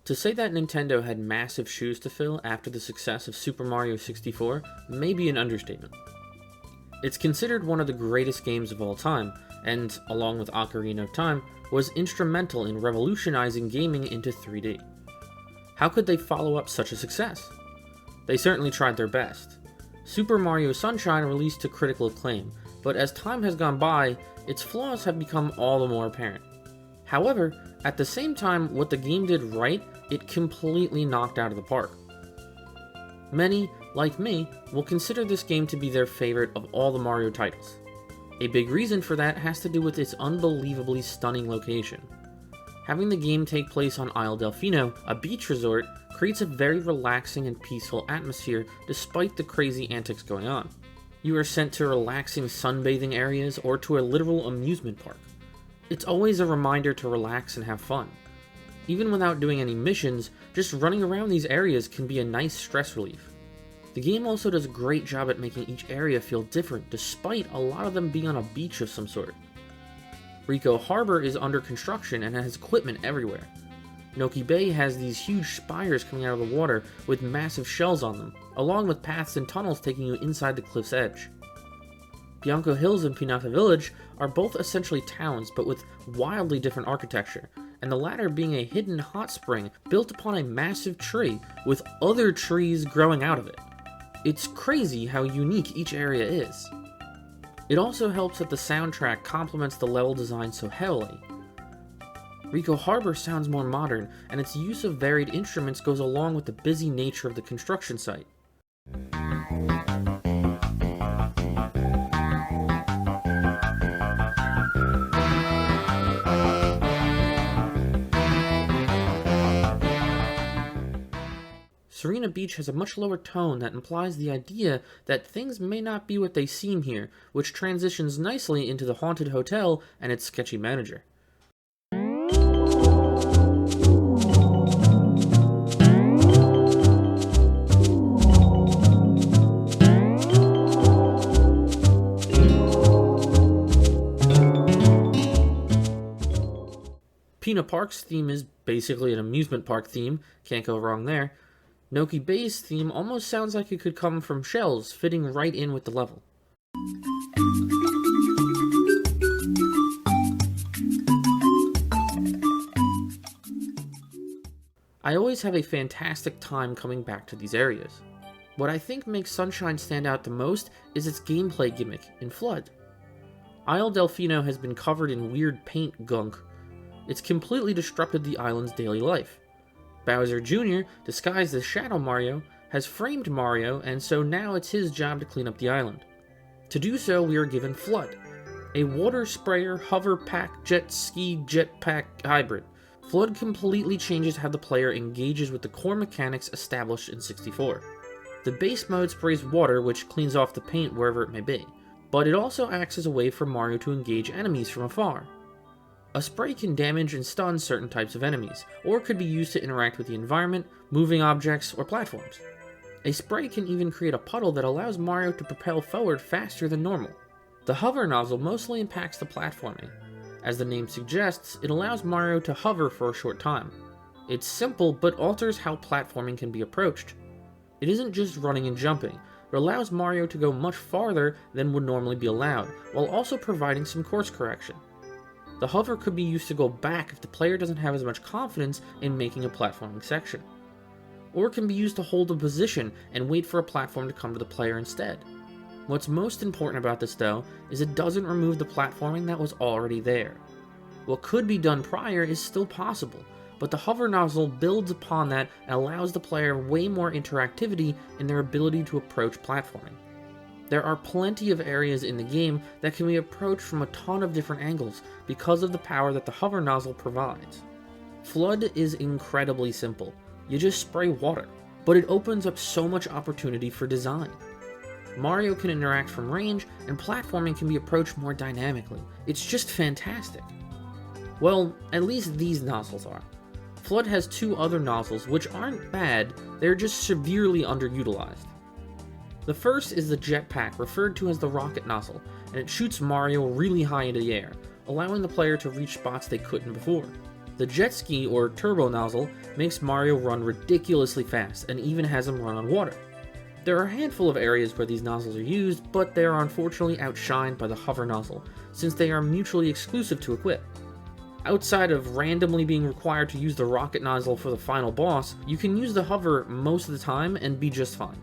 To say that Nintendo had massive shoes to fill after the success of Super Mario 64 may be an understatement. It's considered one of the greatest games of all time, and, along with Ocarina of Time, was instrumental in revolutionizing gaming into 3D. How could they follow up such a success? They certainly tried their best. Super Mario Sunshine released to critical acclaim, but as time has gone by, its flaws have become all the more apparent. However, at the same time, what the game did right, it completely knocked out of the park. Many, like me, will consider this game to be their favorite of all the Mario titles. A big reason for that has to do with its unbelievably stunning location. Having the game take place on Isle Delfino, a beach resort, creates a very relaxing and peaceful atmosphere despite the crazy antics going on. You are sent to relaxing sunbathing areas or to a literal amusement park. It's always a reminder to relax and have fun. Even without doing any missions, just running around these areas can be a nice stress relief. The game also does a great job at making each area feel different, despite a lot of them being on a beach of some sort. Rico Harbor is under construction and has equipment everywhere. Noki Bay has these huge spires coming out of the water with massive shells on them, along with paths and tunnels taking you inside the cliff's edge. Bianco Hills and Pinata Village are both essentially towns, but with wildly different architecture, and the latter being a hidden hot spring built upon a massive tree with other trees growing out of it. It's crazy how unique each area is. It also helps that the soundtrack complements the level design so heavily. Rico Harbor sounds more modern, and its use of varied instruments goes along with the busy nature of the construction site. Serena Beach has a much lower tone that implies the idea that things may not be what they seem here, which transitions nicely into the haunted hotel and its sketchy manager. Pina Park's theme is basically an amusement park theme, can't go wrong there. Noki Bay's theme almost sounds like it could come from shells, fitting right in with the level. I always have a fantastic time coming back to these areas. What I think makes Sunshine stand out the most is its gameplay gimmick in Flood. Isle Delfino has been covered in weird paint gunk. It's completely disrupted the island's daily life. Bowser Jr., disguised as Shadow Mario, has framed Mario, and so now it's his job to clean up the island. To do so, we are given Flood, a water sprayer, hover pack, jet ski, jetpack hybrid. Flood completely changes how the player engages with the core mechanics established in 64. The base mode sprays water, which cleans off the paint wherever it may be, but it also acts as a way for Mario to engage enemies from afar. A spray can damage and stun certain types of enemies, or could be used to interact with the environment, moving objects, or platforms. A spray can even create a puddle that allows Mario to propel forward faster than normal. The hover nozzle mostly impacts the platforming. As the name suggests, it allows Mario to hover for a short time. It's simple, but alters how platforming can be approached. It isn't just running and jumping, but allows Mario to go much farther than would normally be allowed, while also providing some course correction. The hover could be used to go back if the player doesn't have as much confidence in making a platforming section. Or it can be used to hold a position and wait for a platform to come to the player instead. What's most important about this though, is it doesn't remove the platforming that was already there. What could be done prior is still possible, but the hover nozzle builds upon that and allows the player way more interactivity in their ability to approach platforming. There are plenty of areas in the game that can be approached from a ton of different angles because of the power that the hover nozzle provides. Flood is incredibly simple. You just spray water, but it opens up so much opportunity for design. Mario can interact from range, and platforming can be approached more dynamically. It's just fantastic. Well, at least these nozzles are. Flood has two other nozzles which aren't bad, they're just severely underutilized. The first is the jetpack, referred to as the rocket nozzle, and it shoots Mario really high into the air, allowing the player to reach spots they couldn't before. The jet ski or turbo nozzle makes Mario run ridiculously fast and even has him run on water. There are a handful of areas where these nozzles are used, but they are unfortunately outshined by the hover nozzle, since they are mutually exclusive to equip. Outside of randomly being required to use the rocket nozzle for the final boss, you can use the hover most of the time and be just fine.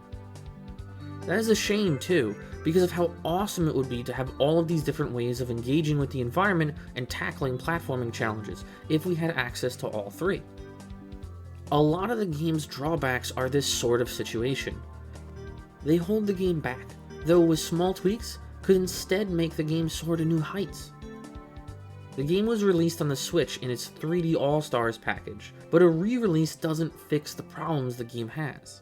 That is a shame too, because of how awesome it would be to have all of these different ways of engaging with the environment and tackling platforming challenges if we had access to all three. A lot of the game's drawbacks are this sort of situation. They hold the game back, though with small tweaks, could instead make the game soar to new heights. The game was released on the Switch in its 3D All-Stars package, but a re-release doesn't fix the problems the game has.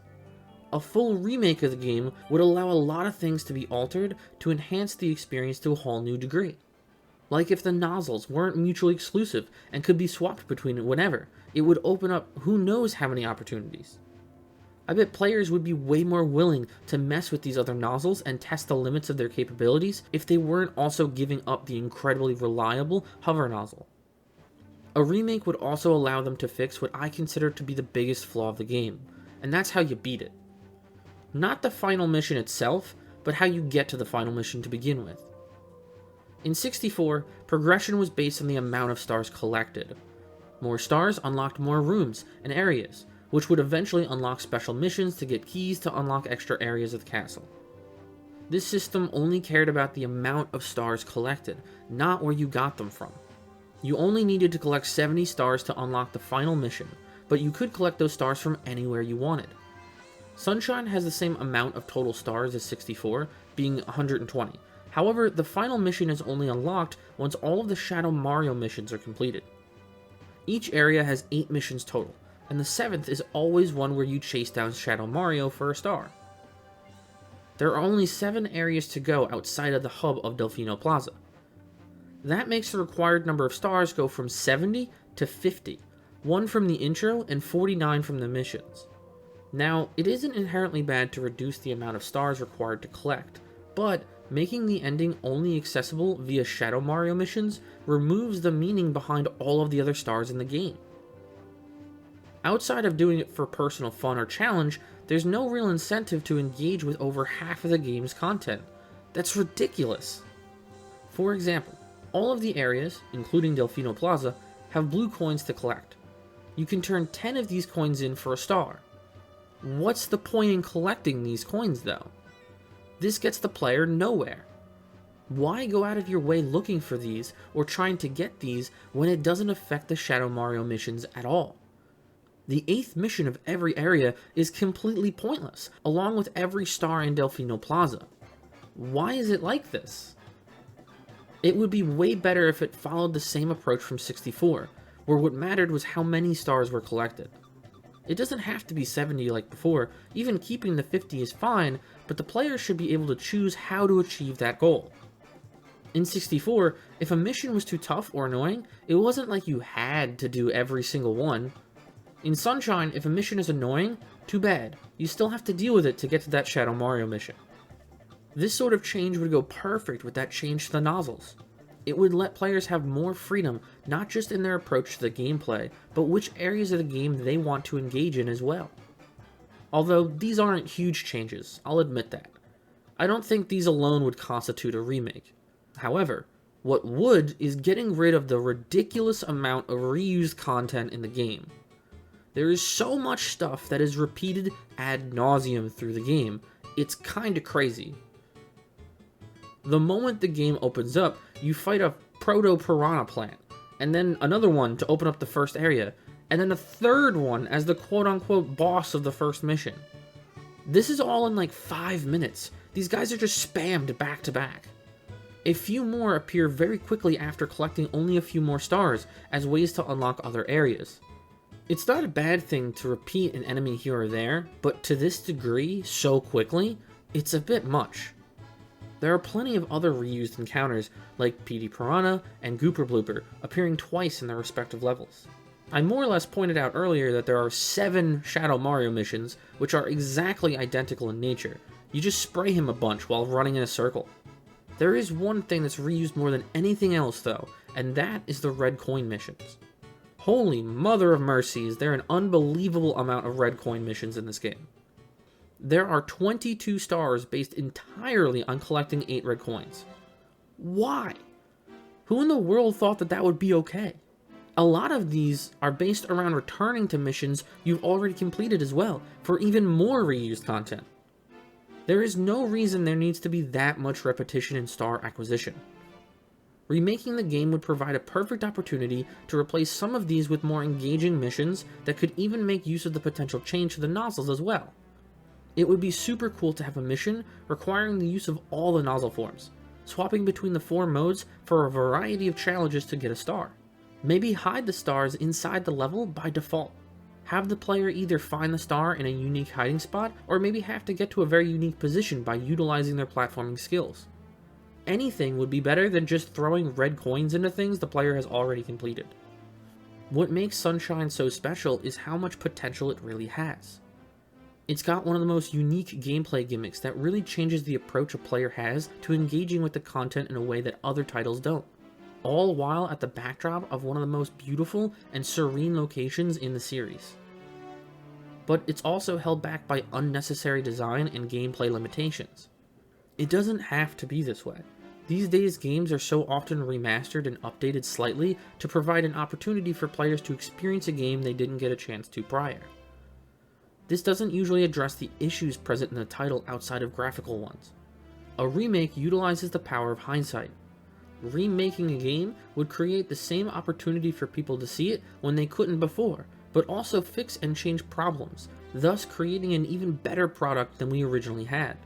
A full remake of the game would allow a lot of things to be altered to enhance the experience to a whole new degree. Like if the nozzles weren't mutually exclusive and could be swapped between whenever, it would open up who knows how many opportunities. I bet players would be way more willing to mess with these other nozzles and test the limits of their capabilities if they weren't also giving up the incredibly reliable hover nozzle. A remake would also allow them to fix what I consider to be the biggest flaw of the game, and that's how you beat it. Not the final mission itself, but how you get to the final mission to begin with. In 64, progression was based on the amount of stars collected. More stars unlocked more rooms and areas, which would eventually unlock special missions to get keys to unlock extra areas of the castle. This system only cared about the amount of stars collected, not where you got them from. You only needed to collect 70 stars to unlock the final mission, but you could collect those stars from anywhere you wanted. Sunshine has the same amount of total stars as 64, being 120. However, the final mission is only unlocked once all of the Shadow Mario missions are completed. Each area has 8 missions total, and the 7th is always one where you chase down Shadow Mario for a star. There are only 7 areas to go outside of the hub of Delfino Plaza. That makes the required number of stars go from 70 to 50, 1 from the intro and 49 from the missions. Now, it isn't inherently bad to reduce the amount of stars required to collect, but making the ending only accessible via Shadow Mario missions removes the meaning behind all of the other stars in the game. Outside of doing it for personal fun or challenge, there's no real incentive to engage with over half of the game's content. That's ridiculous. For example, all of the areas, including Delfino Plaza, have blue coins to collect. You can turn 10 of these coins in for a star. What's the point in collecting these coins though? This gets the player nowhere. Why go out of your way looking for these or trying to get these when it doesn't affect the Shadow Mario missions at all? The 8th mission of every area is completely pointless, along with every star in Delfino Plaza. Why is it like this? It would be way better if it followed the same approach from 64, where what mattered was how many stars were collected. It doesn't have to be 70 like before, even keeping the 50 is fine, but the player should be able to choose how to achieve that goal. In 64, if a mission was too tough or annoying, it wasn't like you had to do every single one. In Sunshine, if a mission is annoying, too bad. You still have to deal with it to get to that Shadow Mario mission. This sort of change would go perfect with that change to the nozzles. It would let players have more freedom, not just in their approach to the gameplay, but which areas of the game they want to engage in as well. Although these aren't huge changes, I'll admit that. I don't think these alone would constitute a remake. However, what would is getting rid of the ridiculous amount of reused content in the game. There is so much stuff that is repeated ad nauseum through the game, it's kinda crazy. The moment the game opens up, you fight a proto-piranha plant, and then another one to open up the first area, and then a third one as the quote-unquote boss of the first mission. This is all in like 5 minutes. These guys are just spammed back to back. A few more appear very quickly after collecting only a few more stars as ways to unlock other areas. It's not a bad thing to repeat an enemy here or there, but to this degree, so quickly, it's a bit much. There are plenty of other reused encounters, like PD Piranha and Gooper Blooper, appearing twice in their respective levels. I more or less pointed out earlier that there are 7 Shadow Mario missions, which are exactly identical in nature. You just spray him a bunch while running in a circle. There is one thing that's reused more than anything else though, and that is the red coin missions. Holy mother of mercy, is there an unbelievable amount of red coin missions in this game. There are 22 stars based entirely on collecting 8 red coins. Why? Who in the world thought that that would be okay? A lot of these are based around returning to missions you've already completed as well, for even more reused content. There is no reason there needs to be that much repetition in star acquisition. Remaking the game would provide a perfect opportunity to replace some of these with more engaging missions that could even make use of the potential change to the nozzles as well. It would be super cool to have a mission requiring the use of all the nozzle forms, swapping between the 4 modes for a variety of challenges to get a star. Maybe hide the stars inside the level by default. Have the player either find the star in a unique hiding spot, or maybe have to get to a very unique position by utilizing their platforming skills. Anything would be better than just throwing red coins into things the player has already completed. What makes Sunshine so special is how much potential it really has. It's got one of the most unique gameplay gimmicks that really changes the approach a player has to engaging with the content in a way that other titles don't, all while at the backdrop of one of the most beautiful and serene locations in the series. But it's also held back by unnecessary design and gameplay limitations. It doesn't have to be this way. These days, games are so often remastered and updated slightly to provide an opportunity for players to experience a game they didn't get a chance to prior. This doesn't usually address the issues present in the title outside of graphical ones. A remake utilizes the power of hindsight. Remaking a game would create the same opportunity for people to see it when they couldn't before, but also fix and change problems, thus creating an even better product than we originally had.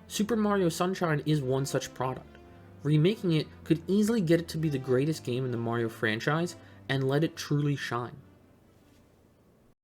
Super Mario Sunshine is one such product. Remaking it could easily get it to be the greatest game in the Mario franchise and let it truly shine.